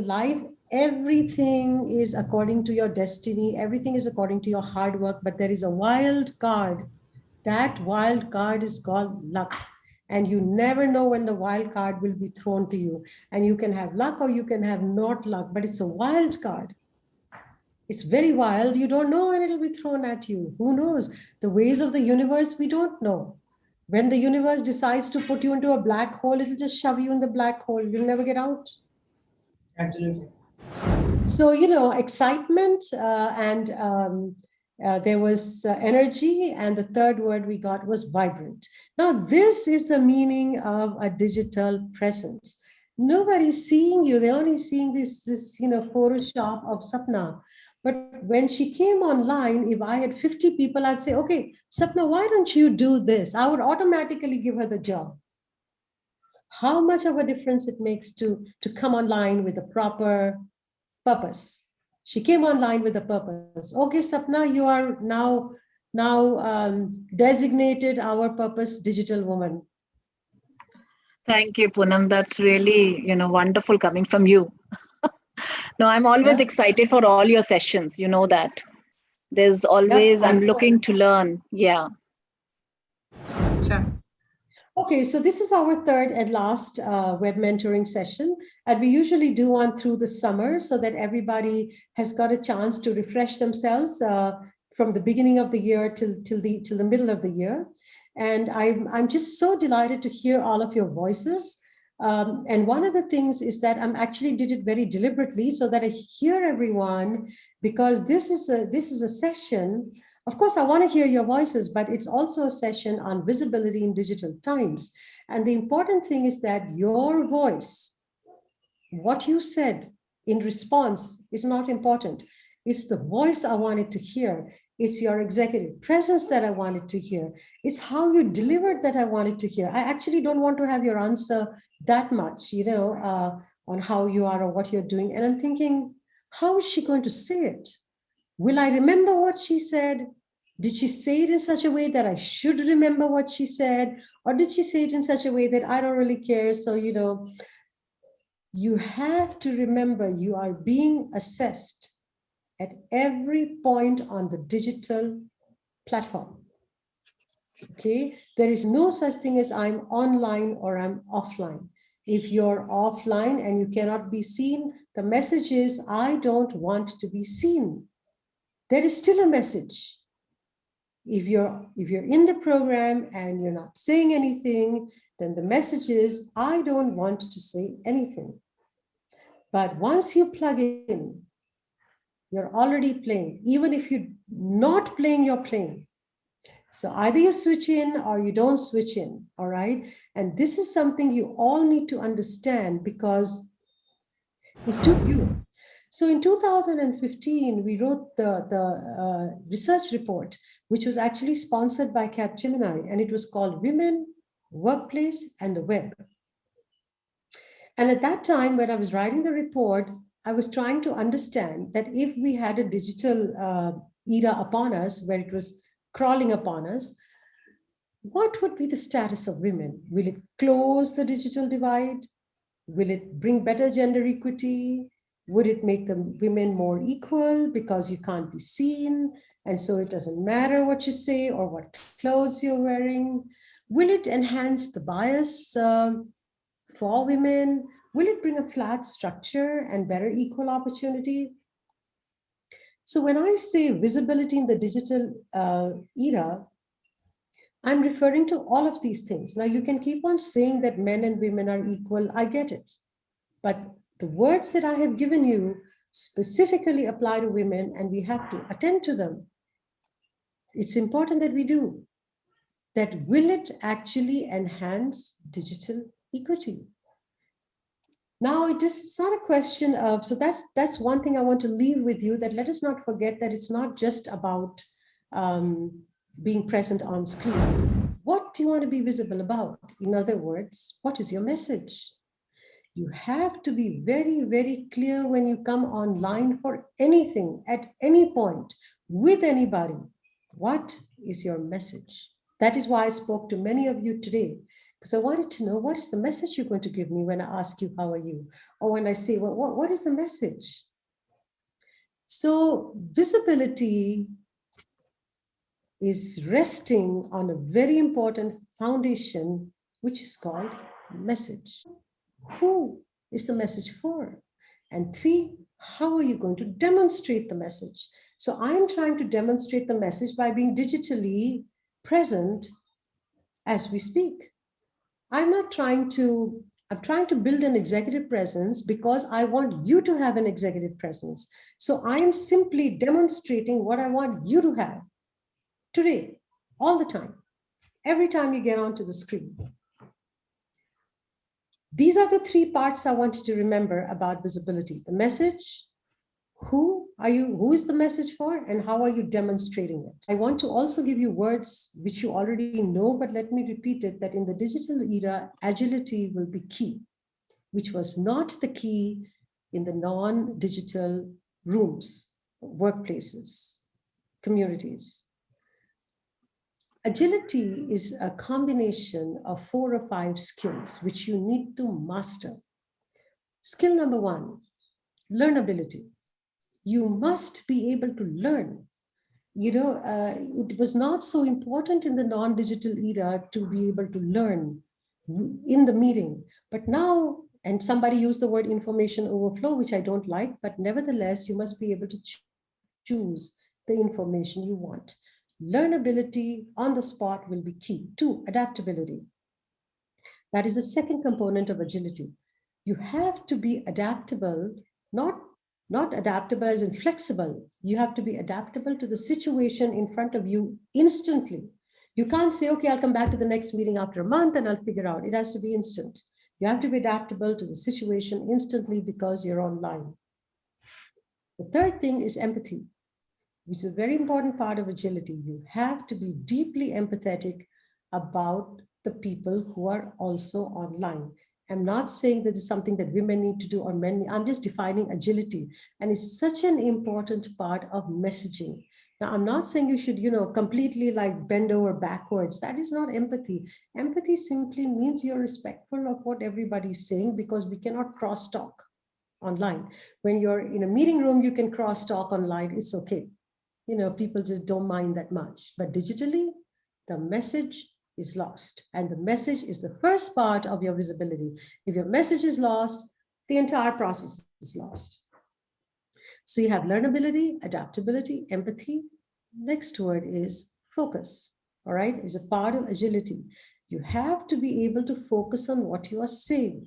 in life, everything is according to your destiny. Everything is according to your hard work, but there is a wild card. That wild card is called luck. And you never know when the wild card will be thrown to you. And you can have luck or you can have not luck, but it's a wild card. It's very wild. You don't know when it'll be thrown at you. Who knows? The ways of the universe, we don't know. When the universe decides to put you into a black hole, it'll just shove you in the black hole. You'll never get out. Absolutely. So, excitement and there was energy. And the third word we got was vibrant. Now, this is the meaning of a digital presence. Nobody's seeing you. They're only seeing this Photoshop of Sapna. But when she came online, if I had 50 people, I'd say, okay, Sapna, why don't you do this? I would automatically give her the job. How much of a difference it makes to come online with a proper purpose. She came online with a purpose. Okay, Sapna, you are now designated our purpose digital woman. Thank you, Poonam. That's really, wonderful coming from you. No, I'm always excited for all your sessions. You know that. There's always, I'm looking to learn. Yeah. Sure. Okay, so this is our third and last web mentoring session. And we usually do one through the summer so that everybody has got a chance to refresh themselves from the beginning of the year till the middle of the year. And I'm just so delighted to hear all of your voices. And one of the things is that I'm actually did it very deliberately so that I hear everyone, because this is a session. Of course, I want to hear your voices, but it's also a session on visibility in digital times. And the important thing is that your voice, what you said in response, is not important. It's the voice I wanted to hear. It's your executive presence that I wanted to hear. It's how you delivered that I wanted to hear. I actually don't want to have your answer that much, on how you are or what you're doing. And I'm thinking, how is she going to say it? Will I remember what she said? Did she say it in such a way that I should remember what she said? Or did she say it in such a way that I don't really care? So, you have to remember you are being assessed at every point on the digital platform. Okay, there is no such thing as I'm online or I'm offline. If you're offline and you cannot be seen, the message is, I don't want to be seen. There is still a message. If you're in the program and you're not saying anything, then the message is, I don't want to say anything. But once you plug in, you're already playing. Even if you're not playing, you're playing. So either you switch in or you don't switch in, all right? And this is something you all need to understand, because it's too new. So in 2015, we wrote the research report, which was actually sponsored by Capgemini, and it was called Women, Workplace, and the Web. And at that time, when I was writing the report, I was trying to understand that if we had a digital era upon us, where it was crawling upon us, what would be the status of women? Will it close the digital divide? Will it bring better gender equity? Would it make the women more equal because you can't be seen? And so it doesn't matter what you say or what clothes you're wearing. Will it enhance the bias for women? Will it bring a flat structure and better equal opportunity? So when I say visibility in the digital era, I'm referring to all of these things. Now, you can keep on saying that men and women are equal. I get it. But the words that I have given you specifically apply to women, and we have to attend to them. It's important that we do. That will it actually enhance digital equity? Now, this is not a question of, so that's one thing I want to leave with you, that let us not forget that it's not just about being present on screen. What do you want to be visible about? In other words, what is your message? You have to be very, very clear when you come online for anything, at any point, with anybody. What is your message? That is why I spoke to many of you today, Because I wanted to know, what is the message you're going to give me when I ask you, how are you? Or when I say, well, what is the message? So visibility is resting on a very important foundation, which is called message. Who is the message for? And 3, how are you going to demonstrate the message? So I'm trying to demonstrate the message by being digitally present as we speak. I'm trying to build an executive presence because I want you to have an executive presence. So I am simply demonstrating what I want you to have today, all the time, every time you get onto the screen. These are the 3 parts I want you to remember about visibility: the message, who is the message for, and how are you demonstrating it? I want to also give you words which you already know, but let me repeat it, that in the digital era, agility will be key, which was not the key in the non-digital rooms, workplaces, communities. Agility is a combination of 4 or 5 skills which you need to master. Skill number 1, learnability. You must be able to learn. It was not so important in the non-digital era to be able to learn in the meeting. But now, and somebody used the word information overflow, which I don't like, but nevertheless, you must be able to choose the information you want. Learnability on the spot will be key. 2, adaptability. That is the second component of agility. You have to be adaptable, not adaptable as in flexible. You have to be adaptable to the situation in front of you instantly. You can't say, okay, I'll come back to the next meeting after a month and I'll figure out. It has to be instant. You have to be adaptable to the situation instantly because you're online. The third thing is empathy, which is a very important part of agility. You have to be deeply empathetic about the people who are also online. I'm not saying that it's something that women need to do or men. I'm just defining agility. And it's such an important part of messaging. Now, I'm not saying you should, completely like bend over backwards. That is not empathy. Empathy simply means you're respectful of what everybody's saying, because we cannot cross-talk online. When you're in a meeting room, you can cross-talk online. It's okay. People just don't mind that much. But digitally, the message is lost. And the message is the first part of your visibility. If your message is lost, the entire process is lost. So you have learnability, adaptability, empathy. Next word is focus. All right, it's a part of agility. You have to be able to focus on what you are saying.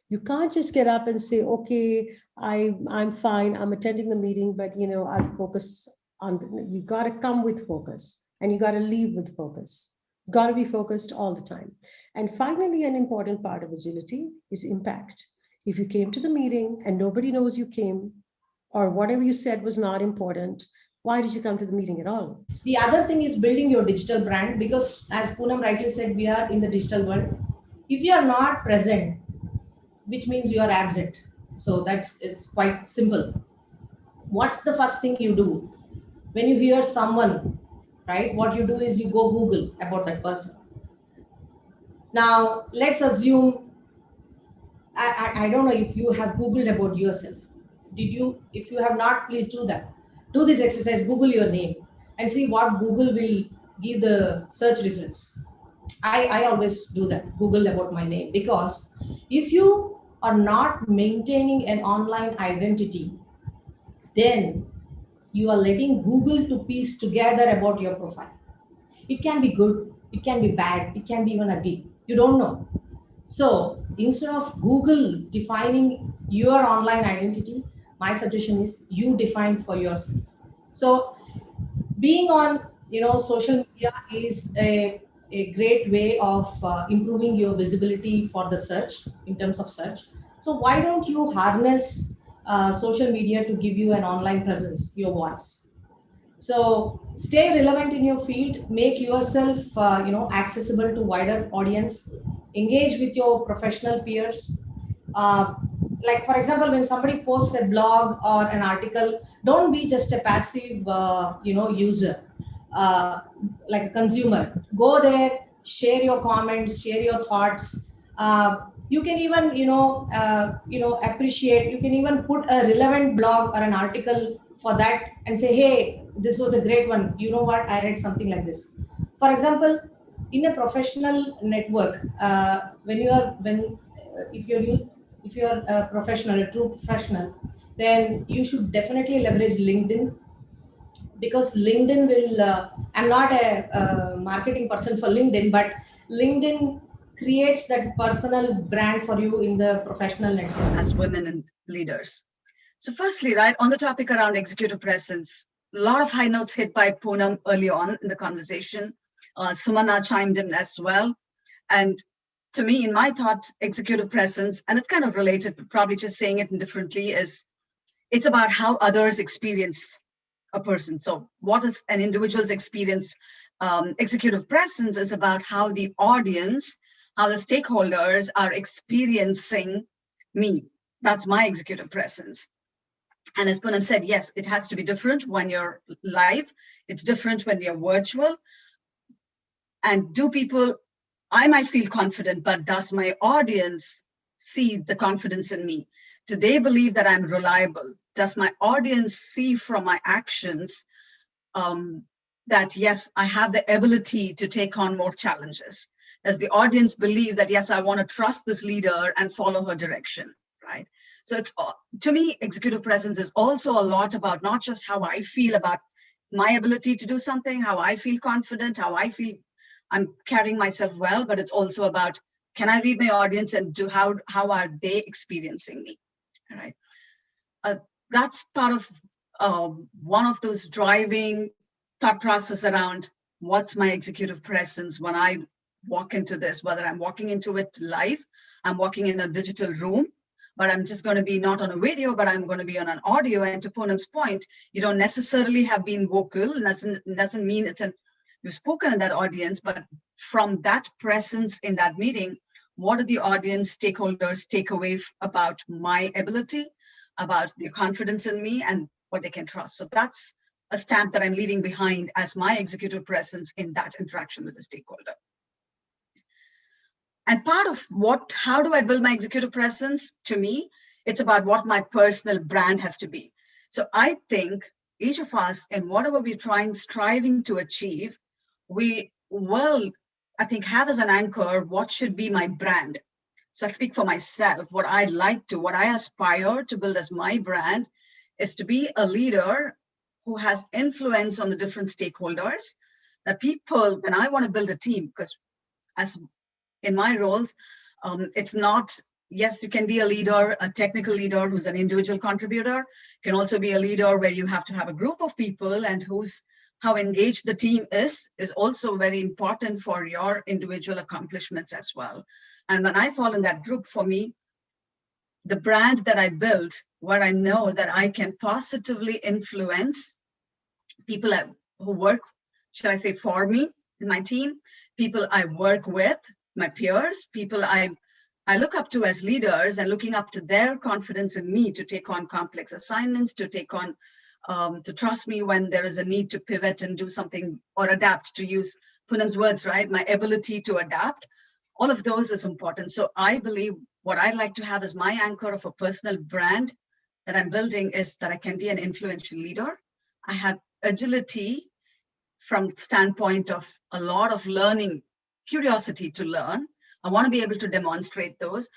You can't just get up and say, okay, I'm fine, I'm attending the meeting, but I'll focus on, you got to come with focus and you got to leave with focus. You got to be focused all the time. And finally, an important part of agility is impact. If you came to the meeting and nobody knows you came, or whatever you said was not important, why did you come to the meeting at all? The other thing is building your digital brand, because as Poonam rightly said, we are in the digital world. If you are not present, which means you are absent. So it's quite simple. What's the first thing you do when you hear someone, right? What you do is you go Google about that person. Now, let's assume, I don't know if you have Googled about yourself. Did you? If you have not, please do that. Do this exercise, Google your name and see what Google will give the search results. I always do that, Google about my name, because if you are not maintaining an online identity, then you are letting Google to piece together about your profile. It can be good, it can be bad, it can be even ugly. You don't know. So instead of Google defining your online identity, my suggestion is you define for yourself. So being on social media is a great way of improving your visibility for the search, in terms of search. So why don't you harness social media to give you an online presence, your voice? So stay relevant in your field, make yourself accessible to wider audience, engage with your professional peers. Like for example, when somebody posts a blog or an article, don't be just a passive user, like a consumer. Go there, share your comments, share your thoughts. You can even, appreciate. You can even put a relevant blog or an article for that and say, hey, this was a great one. You know what? I read something like this. For example, in a professional network, if you're a professional, a true professional, then you should definitely leverage LinkedIn, because LinkedIn will, I'm not a marketing person for LinkedIn, but LinkedIn creates that personal brand for you in the professional network. As women and leaders. So firstly, right, on the topic around executive presence, a lot of high notes hit by Poonam early on in the conversation. Sumana chimed in as well. And to me, in my thought, executive presence, and it's kind of related, but probably just saying it differently, is it's about how others experience a person. So what is an individual's experience? Executive presence is about how the audience, how the stakeholders are experiencing me. That's my executive presence. And as Poonam said, yes, it has to be different when you're live. It's different when we are virtual. And I might feel confident, but does my audience see the confidence in me? Do they believe that I'm reliable? Does my audience see from my actions that, yes, I have the ability to take on more challenges? Does the audience believe that, yes, I want to trust this leader and follow her direction, right? So it's, to me, executive presence is also a lot about not just how I feel about my ability to do something, how I feel confident, how I feel I'm carrying myself well, but it's also about, can I read my audience and how are they experiencing me, all right? That's part of one of those driving thought process around what's my executive presence when I walk into this, whether I'm walking into it live, I'm walking in a digital room, but I'm just going to be not on a video, but I'm going to be on an audio. And to Poonam's point, you don't necessarily have been vocal. Doesn't mean you've spoken in that audience, but from that presence in that meeting, what do the audience stakeholders take away about my ability, about their confidence in me, and what they can trust? So that's a stamp that I'm leaving behind as my executive presence in that interaction with the stakeholder. And part of how do I build my executive presence? To me, it's about what my personal brand has to be. So I think each of us, in whatever we're striving to achieve, we will, I think, have as an anchor what should be my brand. So I speak for myself. What I aspire to build as my brand is to be a leader who has influence on the different stakeholders. That people, when I want to build a team, because as in my roles, it's not, yes, you can be a leader, a technical leader who's an individual contributor. You can also be a leader where you have to have a group of people, and how engaged the team is also very important for your individual accomplishments as well. And when I fall in that group, for me, the brand that I build, where I know that I can positively influence people who work, shall I say, for me in my team, people I work with, my peers, people I look up to as leaders, and looking up to their confidence in me to take on complex assignments, to take on, to trust me when there is a need to pivot and do something or adapt, to use Poonam's words, right? My ability to adapt, all of those is important. So I believe what I'd like to have as my anchor of a personal brand that I'm building is that I can be an influential leader. I have agility from standpoint of a lot of learning, curiosity to learn. I want to be able to demonstrate those,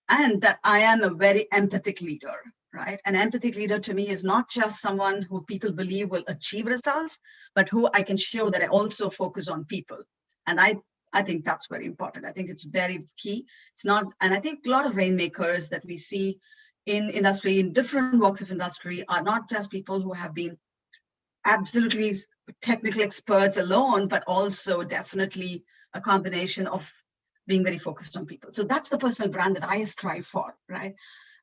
and that I am a very empathic leader, right? An empathic leader to me is not just someone who people believe will achieve results, but who I can show that I also focus on people. And I think that's very important. I think it's very key. It's not, and I think a lot of rainmakers that we see in industry, in different walks of industry, are not just people who have been absolutely technical experts alone, but also definitely a combination of being very focused on people. So that's the personal brand that I strive for, right?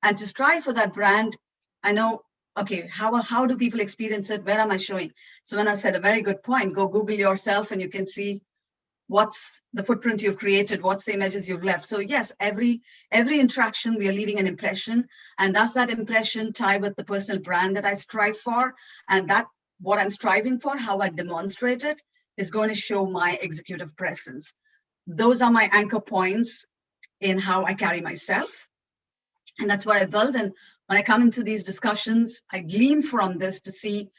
And to strive for that brand, I know, okay, how do people experience it? Where am I showing? So when I said a very good point, go Google yourself and you can see what's the footprint you've created, what's the images you've left. So yes, every interaction, we are leaving an impression. And does that impression tie with the personal brand that I strive for? And that what I'm striving for, how I demonstrate it, is going to show my executive presence. those are my anchor points in how I carry myself. And that's what I built. And when I come into these discussions, I glean from this to see,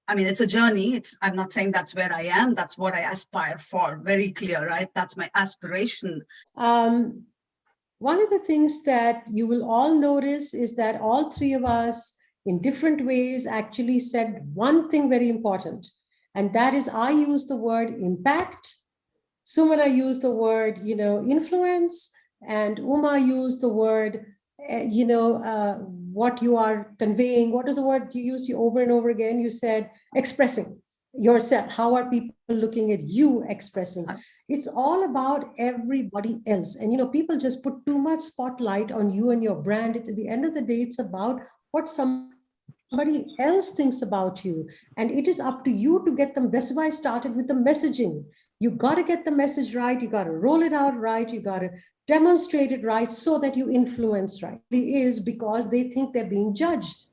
I mean, it's a journey. I'm not saying that's where I am. That's what I aspire for. Very clear, right? That's my aspiration. One of the things that you will all notice is that all three of us in different ways actually said one thing very important. And that is, I use the word impact. Sumana used the word, influence, and Uma used the word, what you are conveying. What is the word you used over and over again? You said expressing yourself. How are people looking at you expressing? It's all about everybody else. And, people just put too much spotlight on you and your brand. At the end of the day, it's about what somebody else thinks about you. And it is up to you to get them. That's why I started with the messaging. You got to get the message right. You got to roll it out right. You got to demonstrate it right so that you influence right. It is because they think they're being judged.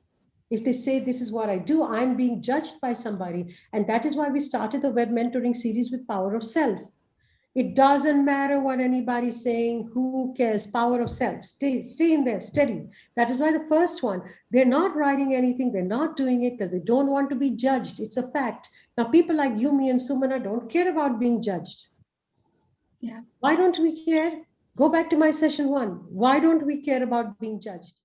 If they say, this is what I do, I'm being judged by somebody. And that is why we started the web mentoring series with Power of Self. It doesn't matter what anybody's saying. Who cares? Power of self. Stay in there, steady. That is why the first one, they're not writing anything. They're not doing it because they don't want to be judged. It's a fact. Now, people like you, me, and Sumana don't care about being judged. Yeah. Why don't we care? Go back to my session 1. Why don't we care about being judged?